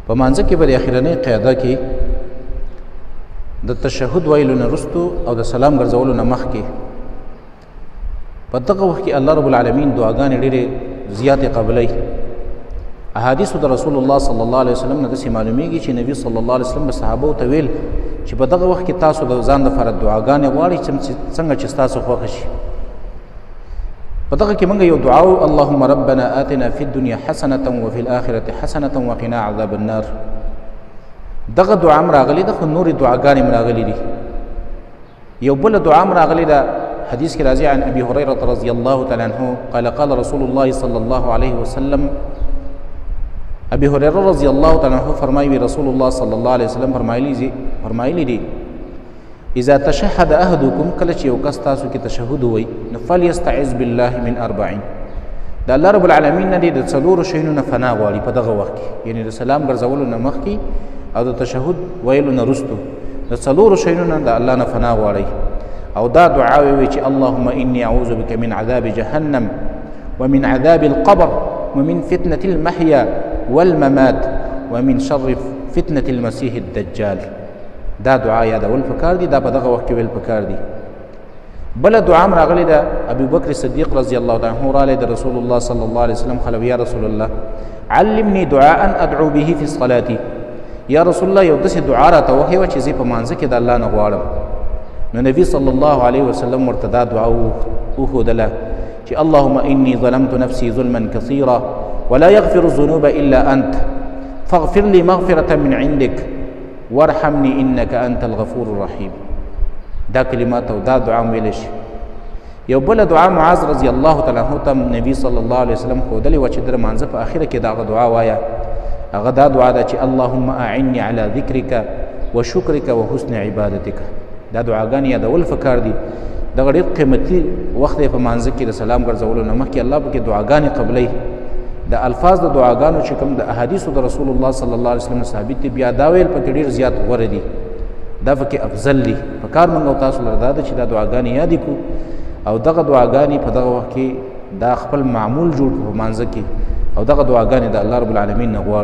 په مانځه کې به د اخرنۍ قاعده کې د تشهد ویلو نه وروستو او د سلام ګرځولو نه مخکې په دغه وخت کې الله رب العالمین دعاګانې ډېرې زیاتې قبلوي. احادیثو د رسول الله صلی الله علیه وسلم نه داسې معلومیږي چې نبي صلی الله علیه وسلم به صحابو ته ویل چې په دغه وخت کې تاسو د ځان لپاره دعاګانې غواړئ څنګه چې ستاسو خوښه شي. په دغه کې موږ یو دعا وو: اللهم ربنا آتنا فی الدنیا حسنة وفي الآخرة حسنة وقنا عذاب النار. دغه دعا هم راغلې ده، خو نورې دعاګانې هم راغلي دي. یو بله دعا هم راغلې ده، حدیث کې راځي عن ابي هريره رضی الله تعالی عنه قال قال رسول الله صلی الله علیه وسلم. ابي هريره رضی الله تعالی عنه فرمایي رسول الله صلی الله علیه وسلم فرمایلی دي اذا تشهد احدكم، کله چې یو کس تاسو کې تشهد وایي نو فليستعذ بالله من 40. د الله رب العالمین نه د څلورو شیانو نه فنا غواړي په دغه وخت کې، یعنی د سلام ګرځولو نه مخکې او د تشهد ویلو نه وروستو د څلورو شیانو نه د الله نه فنا غواړي. او دا دعا وی چې اللهم اني اعوذ بك من عذاب جهنم ومن عذاب القبر ومن فتنة المحيا والممات ومن شر فتنة المسيح الدجال. دا دعا یادول پکار دي، دا په دغه وخت کې ویل پکار دي. بل دعا هم راغلی ده، ابو بکر صدیق رضی الله عنه رالی د رسول الله صلی الله علیه وسلم خلوی یا رسول الله علمني دعاء ادعو به في صلاتي. یا رسول الله یو داسې دعا راته وښیوه چې زه په مانځه کې د الله نه غواړم. نو نبی صلی الله علیه وسلم ورته دا دعا وښودله چې اللهم اني ظلمت نفسي ظلما كثيرا ولا يغفر الذنوب الا انت فاغفر لي مغفرة من عندك وارحمني انك انت الغفور الرحيم. دا کلمات او دا دعا ویل شي. یو بل دعا معاذ رضی الله تعالی عنہ ته نبی صلی الله علیه وسلم ښودلې وه چې د مانځه په اخره کې دغه دعا وایه. هغه دا دعا ده چې اللهم اعني على ذکرک وشکرک وحسن عبادتک. دا دعاګانې یادول پکار دي. دغه ډېر قیمتي وخت دی په مانځه کې د سلام ګرځولو نه مخکې الله پکې دعاګانې قبلوي. د الفاظ د دعاګانو چې کوم د احادیثو د رسول الله صلی الله علیه وسلم ثابت دي، بیا دا ویل پکې ډېر زیات غوره دي، دا پکې افضل دي. په کار موږ او تاسو لره دا ده چې دا دعاګانې یادې کړو او دغه دعاګانې په دغه وخت کې دا خپل معمول جوړ کړو په مانځه کې او دغه دعاګانې د الله رب العالمین نه غواړو.